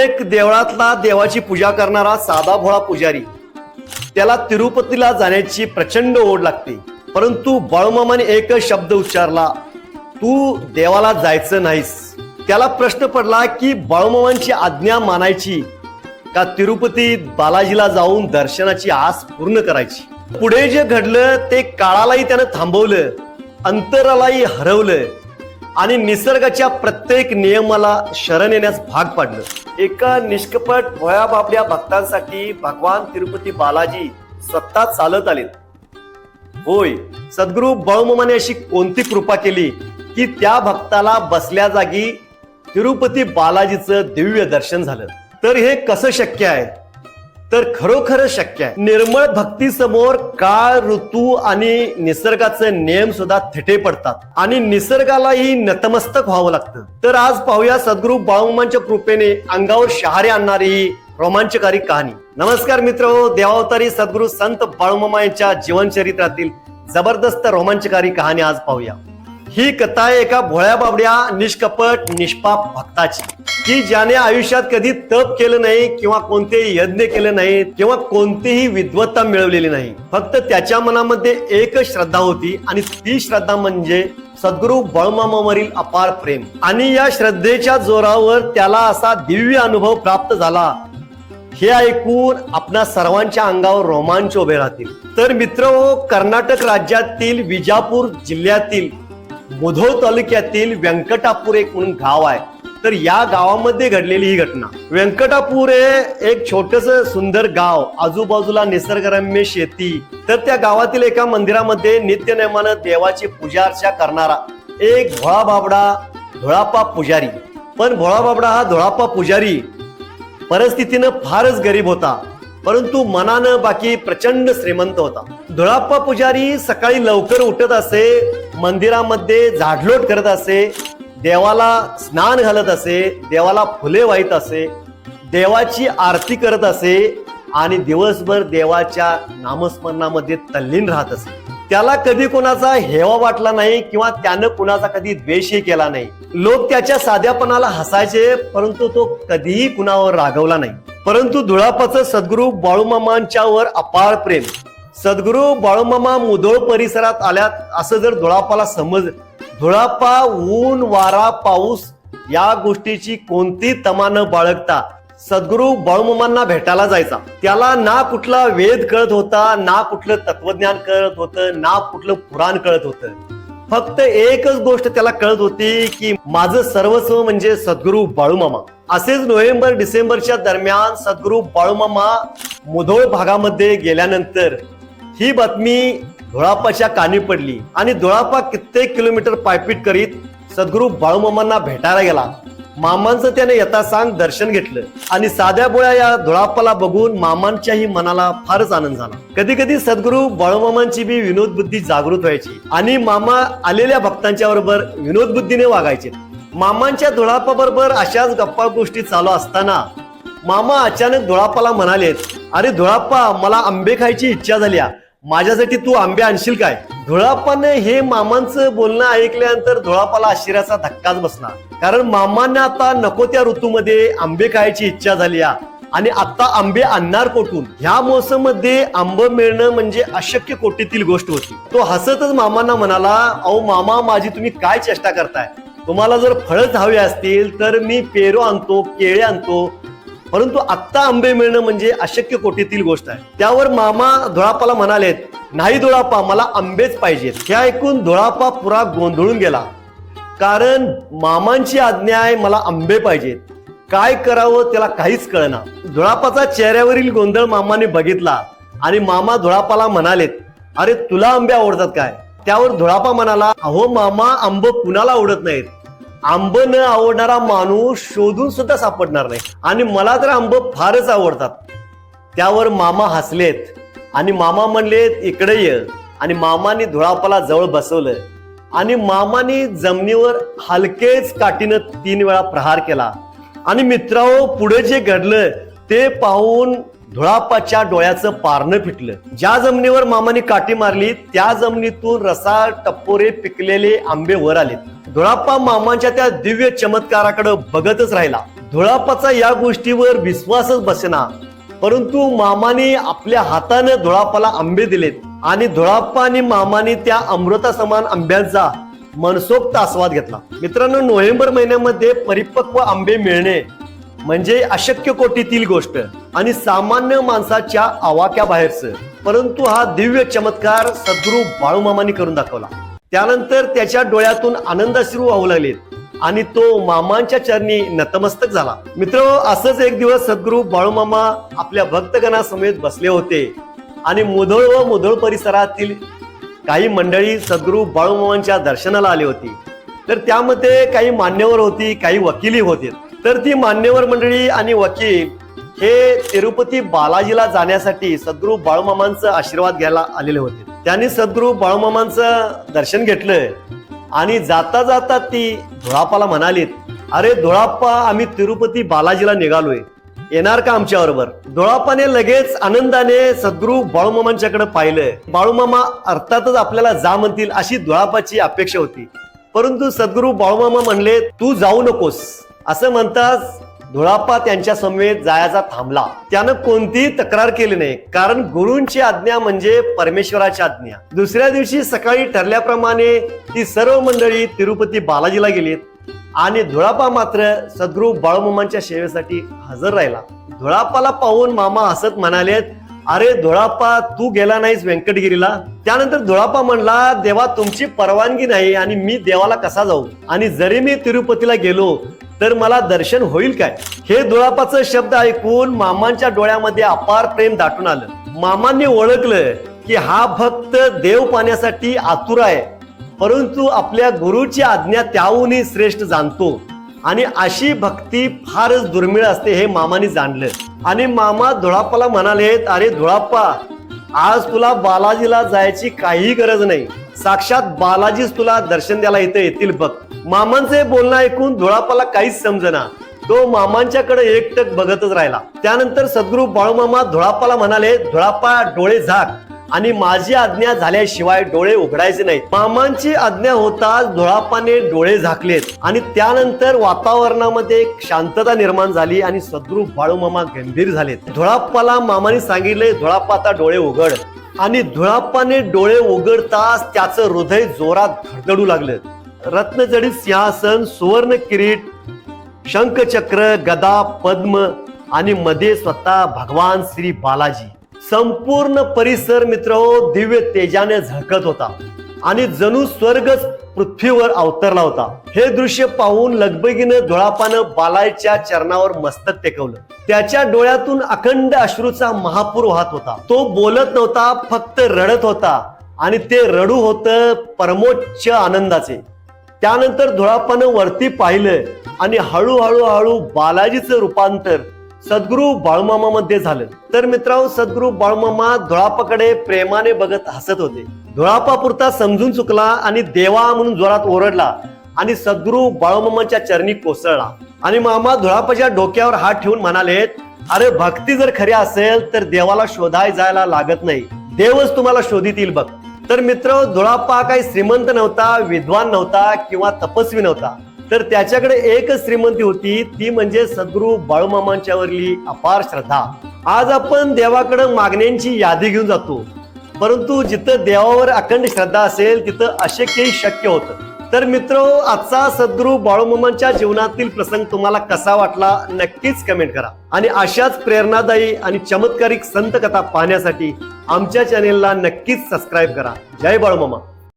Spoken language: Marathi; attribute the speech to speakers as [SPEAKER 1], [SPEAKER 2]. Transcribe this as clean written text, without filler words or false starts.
[SPEAKER 1] एक देवळातला देवाची पूजा करणारा साधा भोळा पुजारी, त्याला तिरुपतीला जाण्याची प्रचंड ओढ लागते. परंतु बाळूमामाने एकच शब्द उच्चारला, तू देवाला जायचं नाहीस. त्याला प्रश्न पडला की बाळूमामांची आज्ञा मानायची का तिरुपतीत बालाजीला जाऊन दर्शनाची आस पूर्ण करायची. पुढे जे घडलं ते काळालाही त्यानं थांबवलं, अंतरालाही हरवलं आणि निसर्गाच्या प्रत्येक नियमाला शरण येण्यास भाग पाडलं. एका निष्कपट भोळ्या बाबड्या भक्तांसाठी भगवान तिरुपती बालाजी स्वतः चालत आलेत. होय, सद्गुरू बाळूमामाने अशी कोणती कृपा केली की त्या भक्ताला बसल्या जागी तिरुपती बालाजीचं दिव्य दर्शन झालं. तर हे कसं शक्य आहे? तर खरोखर शक्य आहे. निर्मळ भक्ती समोर काळ, ऋतू आणि निसर्गाचे नियम सुद्धा थिटे पडतात आणि निसर्गालाही नतमस्तक व्हावं लागतं. तर आज पाहूया सद्गुरू बाळूमामांच्या कृपेने अंगावर शहारे आणणारी ही रोमांचकारी कहाणी. नमस्कार मित्र, देवावतारी सद्गुरू संत बाळूमामा यांच्या जीवनचरित्रातील जबरदस्त रोमांचकारी कहाणी आज पाहूया. ही कथा आहे एका भोळ्या बाबड्या निष्कपट निष्पाप भक्ताची, की ज्याने आयुष्यात कधी तप केलं नाही किंवा कोणतेही यज्ञ केले नाही किंवा कोणतीही विद्वत्ता मिळवलेली नाही. फक्त त्याच्या मनामध्ये एकच श्रद्धा होती आणि ती श्रद्धा म्हणजे सद्गुरू बाळूमामावरील अपार प्रेम. आणि या श्रद्धेच्या जोरावर त्याला असा दिव्य अनुभव प्राप्त झाला. हे ऐकून आपणा सर्वांच्या अंगावर रोमांच उभे राहतील. तर मित्र, कर्नाटक राज्यातील विजापूर जिल्ह्यातील मुधोळ तालुक्यातील व्यंकटापूर एक म्हणून गाव आहे. तर या गावामध्ये घडलेली ही घटना. व्यंकटापूर हे एक छोटस सुंदर गाव, आजूबाजूला निसर्गरम्य शेती. तर त्या गावातील एका मंदिरामध्ये नित्यनेमानं देवाची पूजा अर्चा करणारा एक भोळा बाबडा धुळापा पुजारी. पण भोळा बाबडा हा धुळापा पुजारी परिस्थितीनं फारच गरीब होता, परंतु मनानं बाकी प्रचंड श्रीमंत होता. धुळाप्पा पुजारी सकाळी लवकर उठत असे, मंदिरामध्ये झाडलोट करत असे, देवाला स्नान घालत असे, देवाला फुले वाहित असे, देवाची आरती करत असे आणि दिवसभर देवाच्या नामस्मरणामध्ये तल्लीन राहत असे. त्याला कधी कोणाचा हेवा वाटला नाही किंवा त्यानं कुणाचा कधी द्वेषही केला नाही. लोक त्याच्या साध्यापणाला हसायचे, परंतु तो कधीही कुणावर रागवला नाही. परंतु धुळापाचं सद्गुरू बाळूमामांच्यावर अपार प्रेम. सद्गुरू बाळूमामा मुधोळ परिसरात आल्यात असं जर धुळापाला समज, धुळापा ऊन, वारा, पाऊस या गोष्टीची कोणती तमा न बाळगता सद्गुरू बाळूमामांना भेटायला जायचा. त्याला ना कुठला वेद कळत होता, ना कुठलं तत्वज्ञान कळत होतं, ना कुठलं पुराण कळत होतं. फक्त एकच गोष्ट त्याला कळत होती की माझं सर्वस्व म्हणजे सद्गुरू बाळूमामा. असेच नोव्हेंबर डिसेंबरच्या दरम्यान सद्गुरू बाळूमामा मुधोळ भागामध्ये गेल्यानंतर ही बातमी धुळापाच्या कानी पडली आणि धुळापा कित्येक किलोमीटर पायपीट करीत सद्गुरू बाळूमामांना भेटायला गेला. मामांचं त्याने यथासांग दर्शन घेतलं आणि साध्या बोळ्या या धुळापाला बघून मामांच्याही मनाला फारच आनंद झाला. कधी कधी सद्गुरू बाळूमामांची बी विनोद बुद्धी जागृत व्हायची आणि मामा आलेल्या भक्तांच्या बरोबर विनोद बुद्धीने वागायचे. मामांच्या धुळापा बरोबर अशाच गप्पा गोष्टी चालू असताना मामा अचानक धुळापाला म्हणालेत, अरे धुळापा, मला आंबे खायची इच्छा झाली, माझ्यासाठी तू आंबे आणशील काय? धुळापाने हे मामांचं बोलणं ऐकल्यानंतर धुळापाला आश्चर्याचा धक्काच बसला. कारण मामांना आता नको त्या ऋतूमध्ये आंबे खायची इच्छा झाली आणि आता आंबे आणणार कोठून? ह्या मोसम मध्ये आंब मिळणं म्हणजे अशक्य कोटीतील गोष्ट होती. तो हसतच मामांना म्हणाला, अहो मामा, माझी तुम्ही काय चेष्टा करताय? तुम्हाला जर फळच हवे असतील तर मी पेरू आणतो, केळे आणतो, परंतु आत्ता आंबे मिळणं म्हणजे अशक्य कोटीतील गोष्ट आहे. त्यावर मामा धुळापाला म्हणालेत, नाही धुळापा, मला आंबेच पाहिजेत. हे ऐकून धुळापा पुरा गोंधळून गेला, कारण मामांची आज्ञा आहे, मला आंबे पाहिजेत. काय करावं त्याला काहीच कळना. धुळापाचा चेहऱ्यावरील गोंधळ मामाने बघितला आणि मामा धुळापाला म्हणालेत, अरे तुला आंबे आवडतात काय? त्यावर धुळापा म्हणाला, अहो मामा, आंब कुणाला आवडत नाहीत. आंब न आवडणारा माणूस शोधून सुद्धा सापडणार नाही आणि मला तर आंब फारच आवडतात. त्यावर मामा हसलेत आणि मामा म्हणलेत, इकडे ये. आणि मामाने धुळापाला जवळ बसवलं आणि मामाने जमिनीवर हलकेच काठीनं 3 वेळा प्रहार केला. आणि मित्रांनो, पुढे जे घडलं ते पाहून धुळापाच्या डोळ्याचं पारणं फिटलं. ज्या जमिनीवर मामाने काठी मारली त्या जमिनीतून रसाळ टप्पोरे पिकलेले आंबे वर आले. धुळापा मामांच्या त्या दिव्य चमत्काराकडे बघतच राहिला. धुळापाचा या गोष्टीवर विश्वासच बसेना, परंतु मामाने आपल्या हातानं धुळापाला आंबे दिलेत आणि धुळाप्पा आणि मामाने त्या अमृता समान आंब्यांचा मनसोक्त आस्वाद घेतला. मित्रांनो, नोव्हेंबर महिन्यामध्ये परिपक्व आंबे मिळणे म्हणजे अशक्य कोटीतील गोष्ट आणि सामान्य माणसाच्या आवाक्याबाहेरचं, परंतु हा दिव्य चमत्कार सद्गुरू बाळूमामांनी करून दाखवला. त्यानंतर त्याच्या डोळ्यातून आनंदाश्रू वाहू लागले आणि तो मामांच्या चरणी नतमस्तक झाला. मित्र, असंच एक दिवस सद्गुरू बाळूमामा आपल्या भक्तगणासमेत बसले होते आणि मुधोळ व मुधोळ परिसरातील काही मंडळी सद्गुरू बाळूमामांच्या दर्शनाला आली होती. तर त्यामध्ये काही मान्यवर होती, काही वकीलही होते. तर ती मान्यवर मंडळी आणि वकील हे तिरुपती बालाजीला जाण्यासाठी सद्गुरू बाळूमामांचा आशीर्वाद घ्यायला आलेले होते. त्यांनी सद्गुरू बाळूमामांचं दर्शन घेतलं आणि जाता जाता ती धुळापाला म्हणालीत, अरे धुळाप्पा, आम्ही तिरुपती बालाजीला निघालोय, येणार का आमच्या बरोबर? धुळाप्पाने लगेच आनंदाने सद्गुरू बाळूमामांच्याकडे पाहिलं. बाळूमामा अर्थातच आपल्याला जा म्हणतील अशी धुळाप्पाची अपेक्षा होती, परंतु सद्गुरू बाळूमामा म्हणले, तू जाऊ नकोस. असं म्हणताच धुळाप्पा त्यांच्या समेत जायचा थांबला. त्यानं कोणतीही तक्रार केली नाही, कारण गुरूंची आज्ञा म्हणजे परमेश्वराची आज्ञा. दुसऱ्या दिवशी सकाळी ठरल्याप्रमाणे ती सर्व मंडळी तिरुपती बालाजीला गेलीत आणि धुळाप्पा मात्र सद्गुरू बाळूमामांच्या सेवेसाठी हजर राहिला. धुळाप्पाला पाहून मामा हसत म्हणाले, अरे धुळाप्पा, तू गेला नाहीस व्यंकटगिरीला? त्यानंतर धुळाप्पा म्हणला, देवा तुमची परवानगी नाही आणि मी देवाला कसा जाऊ, आणि जरी मी तिरुपतीला गेलो तर मला दर्शन होईल काय? हे धुळाप्पाचं शब्द ऐकून मामांच्या डोळ्यामध्ये अपार प्रेम दाटून आलं. मामांनी ओळखलं की हा भक्त देव पाहण्यासाठी आतुर आहे, परंतु आपल्या गुरुची आज्ञा त्याहूनही श्रेष्ठ जाणतो आणि अशी भक्ती फारच दुर्मिळ असते हे मामाने जाणलं. आणि मामा धुळाप्पाला म्हणाले, अरे धुळाप्पा, आज तुला बालाजीला जायची काही गरज नाही, साक्षात बालाजीच तुला दर्शन द्यायला इथं येतील बघ. मामांचे बोलणं ऐकून धुळाप्पाला काहीच समजेना. तो मामांच्याकडे एकटक बघतच राहिला. त्यानंतर सद्गुरू बाळूमामा धुळाप्पाला म्हणाले, धुळाप्पा, डोळे झाक आणि माझी आज्ञा झाल्याशिवाय डोळे उघडायचे नाहीत. मामांची आज्ञा होताच धुळाप्पाने डोळे झाकलेत आणि त्यानंतर वातावरणामध्ये एक शांतता निर्माण झाली आणि सद्गुरू बाळूमामा गंभीर झालेत. धुळाप्पाला मामाने सांगितले, धुळाप्पा आता डोळे उघड. आणि धुळाप्पाने डोळे उघडताच त्याचं हृदय जोरात धडधडू लागलं. रत्नजडित सिंहासन, सुवर्ण किरीट, शंखचक्र, गदा, पद्म आणि मध्ये स्वतः भगवान श्री बालाजी. संपूर्ण परिसर मित्रहो दिव्य तेजाने झळकत होता आणि जणू स्वर्गच पृथ्वीवर अवतरला होता. हे दृश्य पाहून लगबगीनं धुळाप्पानं बालाजीच्या चरणावर मस्तक टेकवलं. त्याच्या डोळ्यातून अखंड अश्रूचा महापूर वाहत होता. तो बोलत नव्हता, फक्त रडत होता आणि ते रडू होतं परमोच्च आनंदाचे. त्यानंतर धुळाप्पानं वरती पाहिलं आणि हळूहळू बालाजीचं रूपांतर सद्गुरू बाळूमामा मध्ये झालं. तर मित्रांनो, सद्गुरू बाळूमामा धुळाप्पाकडे प्रेमाने बघत हसत होते. धुळाप्पा पुरता समजून चुकला आणि देवा म्हणून जोरात ओरडला आणि सद्गुरू बाळूमामांच्या चरणी कोसळला. आणि मामा धुळाप्पाच्या डोक्यावर हात ठेवून म्हणाले, अरे भक्ती जर खरी असेल तर देवाला शोधाय जायला लागत नाही, देवच तुम्हाला शोधित येईल बघ. तर मित्र, धुळाप्पा काही श्रीमंत नव्हता, विद्वान नव्हता किंवा तपस्वी नव्हता, तर त्याच्याकडे एकच श्रीमंती होती, ती म्हणजे सद्गुरू बाळूमामांच्यावरली अपार श्रद्धा. आज आपण देवाकडे मागण्यांची यादी घेऊन जातो, परंतु जिथं देवावर अखंड श्रद्धा असेल तिथं अशक्यही शक्य होतं. तर मित्र, आजचा सद्गुरू बाळूमामांच्या जीवनातील प्रसंग तुम्हाला कसा वाटला नक्कीच कमेंट करा. आणि अशाच प्रेरणादायी आणि चमत्कारिक संत कथा पाहण्यासाठी आमच्या चॅनेलला नक्कीच सबस्क्राईब करा. जय बाळूमामा.